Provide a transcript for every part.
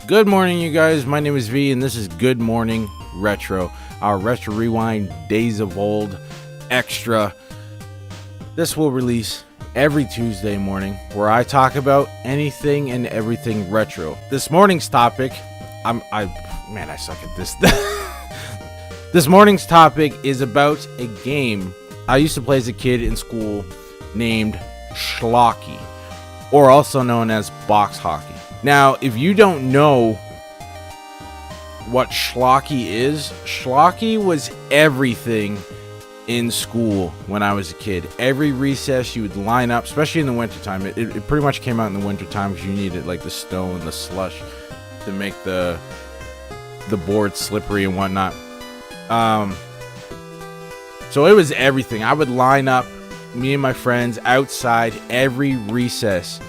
Good morning, you guys. My name is V, and this is Good Morning Retro, our Retro Rewind Days of Old Extra. This will release every Tuesday morning, where I talk about anything and everything retro. This morning's topic, I suck at this. This morning's topic is about a game I used to play as a kid in school named Schlocky, or also known as box hockey. Now, if you don't know what Schlocky is, Schlocky was everything in school when I was a kid. Every recess you would line up, especially in the wintertime. It pretty much came out in the wintertime because you needed like the snow and the slush to make the board slippery and whatnot. So it was everything. I would line up, me and my friends, outside every recess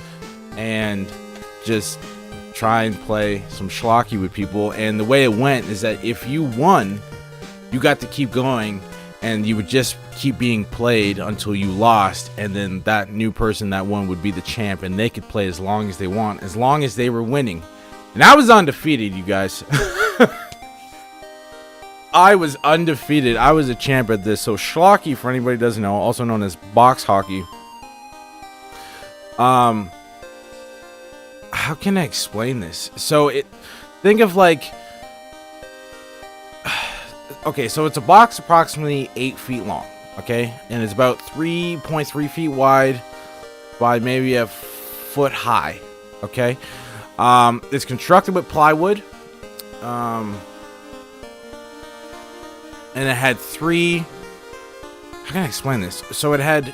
and just try and play some Schlocky with people. And the way it went is that if you won, you got to keep going, and you would just keep being played until you lost, and then that new person that won would be the champ, and they could play as long as they want, as long as they were winning. And I was undefeated, you guys. I was undefeated. I was a champ at this. So Schlocky, for anybody who doesn't know, also known as box hockey. How can I explain this? So think of like, okay, so it's a box approximately 8 feet long, okay? And it's about 3.3 feet wide by maybe a foot high, okay? It's constructed with plywood. And it had how can I explain this? So it had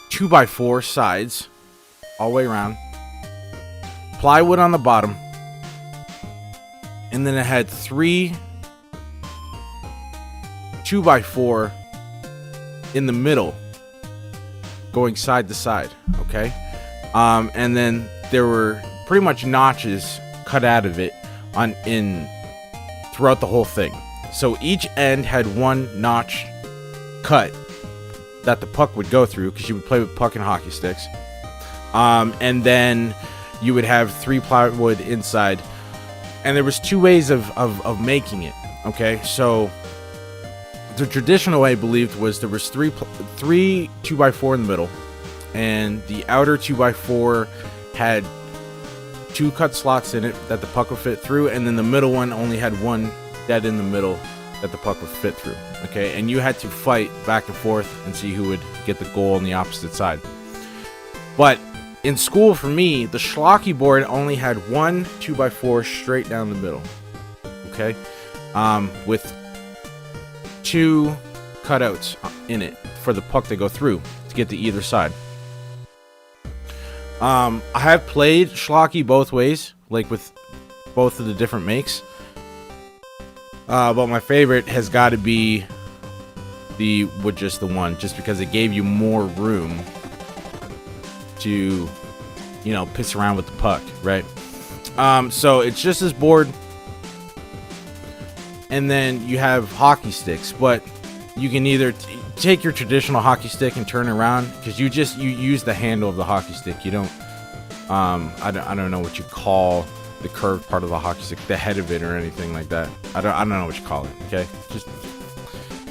2x4 sides all the way around, plywood on the bottom, and then it had 3 2x4 in the middle going side to side, okay? And then there were pretty much notches cut out of it throughout the whole thing. So each end had one notch cut that the puck would go through, because you would play with puck and hockey sticks. And then you would have 3 plywood inside. And there was 2 ways of making it, okay? So the traditional way I believed was there was 3 2x4 in the middle, and the outer 2x4 had 2 cut slots in it that the puck would fit through, and then the middle one only had 1 dead in the middle that the puck would fit through, okay? And you had to fight back and forth and see who would get the goal on the opposite side. But in school, for me, the Schlocky board only had 1 2x4 straight down the middle, okay? With 2 cutouts in it for the puck to go through to get to either side. I have played Schlocky both ways, like with both of the different makes. But my favorite has got to be with just the one, just because it gave you more room to, piss around with the puck, right? So it's just this board, and then you have hockey sticks, but you can either take your traditional hockey stick and turn it around, because you use the handle of the hockey stick. You don't, I don't know what you call the curved part of the hockey stick, the head of it, or anything like that. I don't know what you call it, okay? Just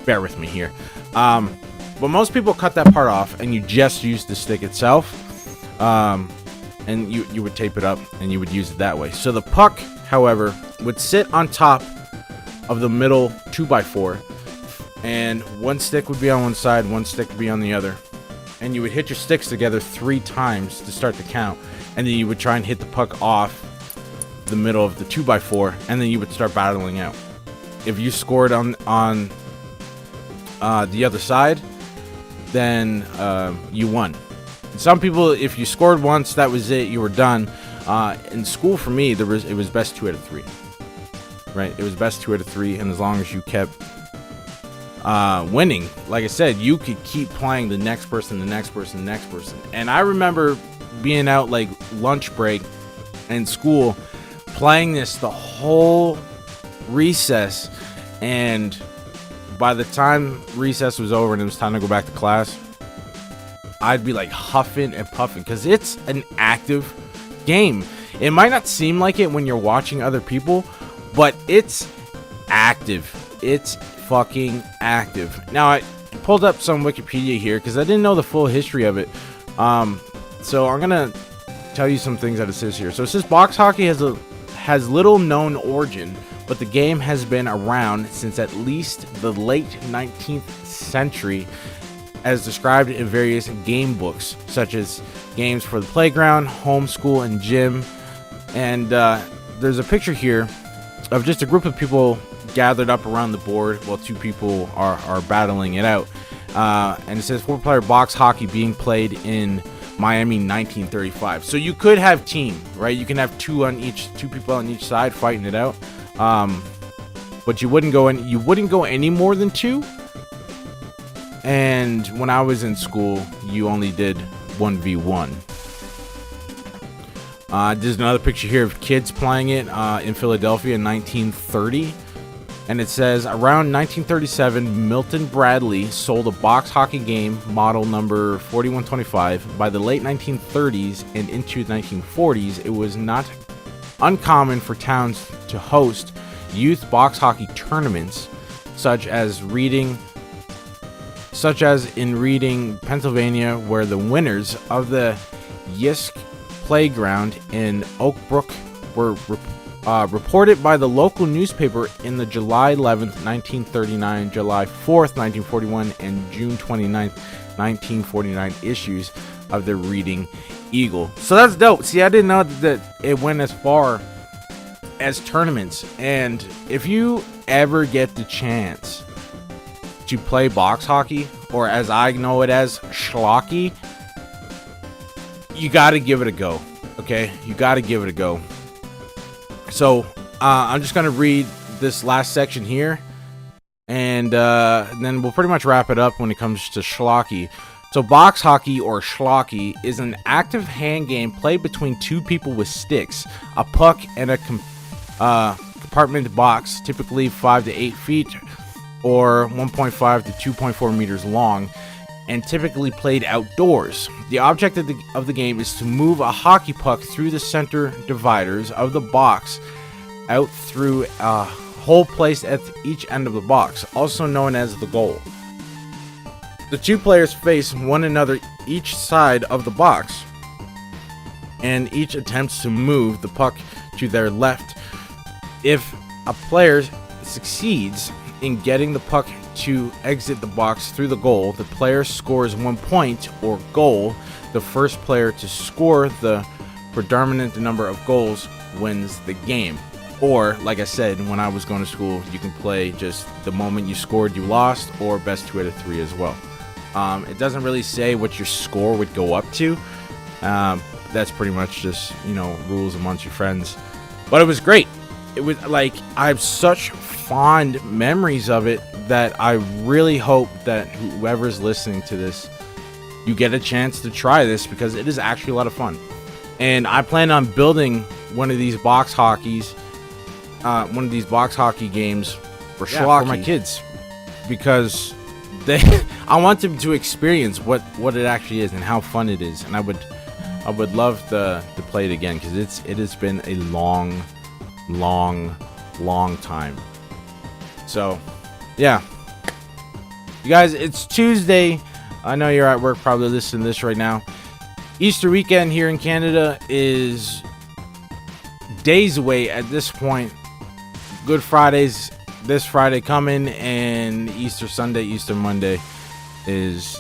bear with me here. But most people cut that part off, and you just use the stick itself. And you would tape it up, and you would use it that way. So the puck, however, would sit on top of the middle 2x4, and 1 stick would be on one side, 1 stick would be on the other. And you would hit your sticks together 3 times to start the count, and then you would try and hit the puck off the middle of the 2x4, and then you would start battling out. If you scored on the other side, then you won. Some people, if you scored once, that was it, you were done. In school, for me, it was best 2 out of 3, right? It was best 2 out of 3, and as long as you kept winning, like I said, you could keep playing the next person, and I remember being out like lunch break in school, playing this the whole recess, and by the time recess was over and it was time to go back to class, I'd be like huffing and puffing, because it's an active game. It might not seem like it when you're watching other people, but it's active. It's fucking active. Now, I pulled up some Wikipedia here because I didn't know the full history of it. So I'm gonna tell you some things that it says here. So it says box hockey has little known origin, but the game has been around since at least the late 19th century, as described in various game books, such as Games for the Playground, Home, School, and Gym. And there's a picture here of just a group of people gathered up around the board while two people are battling it out. And it says 4-player box hockey being played in Miami 1935. So you could have team, right? You can have two people on each side fighting it out. But you wouldn't go any more than two. And when I was in school, you only did 1v1. There's another picture here of kids playing it in Philadelphia in 1930. And it says, around 1937, Milton Bradley sold a box hockey game, model number 4125. By the late 1930s and into 1940s, it was not uncommon for towns to host youth box hockey tournaments, such as in Reading, Pennsylvania, where the winners of the Yisk Playground in Oak Brook were reported by the local newspaper in the July 11th, 1939, July 4th, 1941, and June 29th, 1949 issues of the Reading Eagle. So that's dope. See, I didn't know that it went as far as tournaments. And if you ever get the chance to play box hockey, or as I know it as schlocky, you got to give it a go. Okay, you got to give it a go. So I'm just gonna read this last section here, and then we'll pretty much wrap it up when it comes to schlocky. So box hockey, or schlocky, is an active hand game played between two people with sticks, a puck, and a compartmented box, typically 5 to 8 feet or 1.5 to 2.4 meters long, and typically played outdoors. The object of the game is to move a hockey puck through the center dividers of the box out through a hole placed at each end of the box, also known as the goal. The two players face one another each side of the box, and each attempts to move the puck to their left. If a player succeeds in getting the puck to exit the box through the goal, the player scores 1 point or goal. The first player to score the predominant number of goals wins the game. Or, like I said, when I was going to school, you can play just the moment you scored, you lost, or best 2 out of 3 as well. It doesn't really say what your score would go up to. That's pretty much just, rules amongst your friends. But it was great. It was like, I have such fond memories of it that I really hope that whoever's listening to this, you get a chance to try this, because it is actually a lot of fun. And I plan on building one of these box hockey games for my kids, because I want them to experience what it actually is and how fun it is. And I would love to play it again, because it has been a long time. So yeah, you guys, it's Tuesday. I know you're at work probably listening to this right now. Easter weekend here in Canada is days away at this point. Good Friday's this Friday coming, and Easter Sunday, Easter Monday is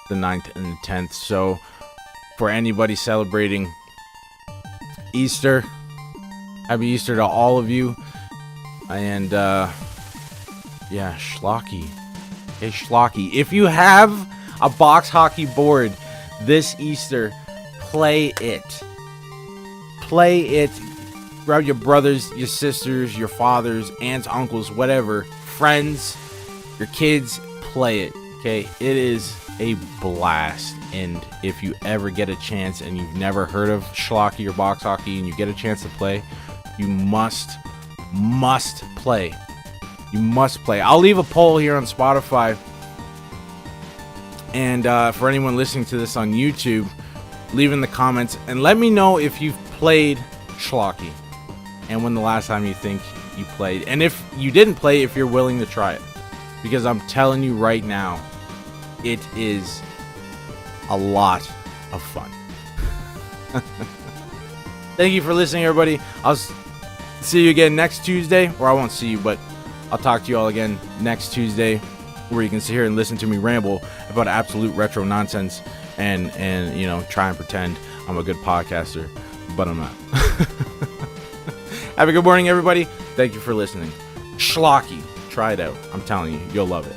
the 9th and the 10th. So for anybody celebrating Easter, happy Easter to all of you. And schlocky. Hey, schlocky. If you have a box hockey board this Easter, play it. Play it. Grab your brothers, your sisters, your fathers, aunts, uncles, whatever, friends, your kids, play it. Okay? It is a blast. And if you ever get a chance and you've never heard of schlocky or box hockey and you get a chance to play, you must play. You must play. I'll leave a poll here on Spotify. And for anyone listening to this on YouTube, leave in the comments and let me know if you've played Schlocky, and when the last time you think you played. And if you didn't play, if you're willing to try it. Because I'm telling you right now, it is a lot of fun. Thank you for listening, everybody. I'll see you again next Tuesday. Or I won't see you, but I'll talk to you all again next Tuesday, where you can sit here and listen to me ramble about absolute retro nonsense and try and pretend I'm a good podcaster, but I'm not. Have a good morning, everybody. Thank you for listening. Schlocky. Try it out. I'm telling you, you'll love it.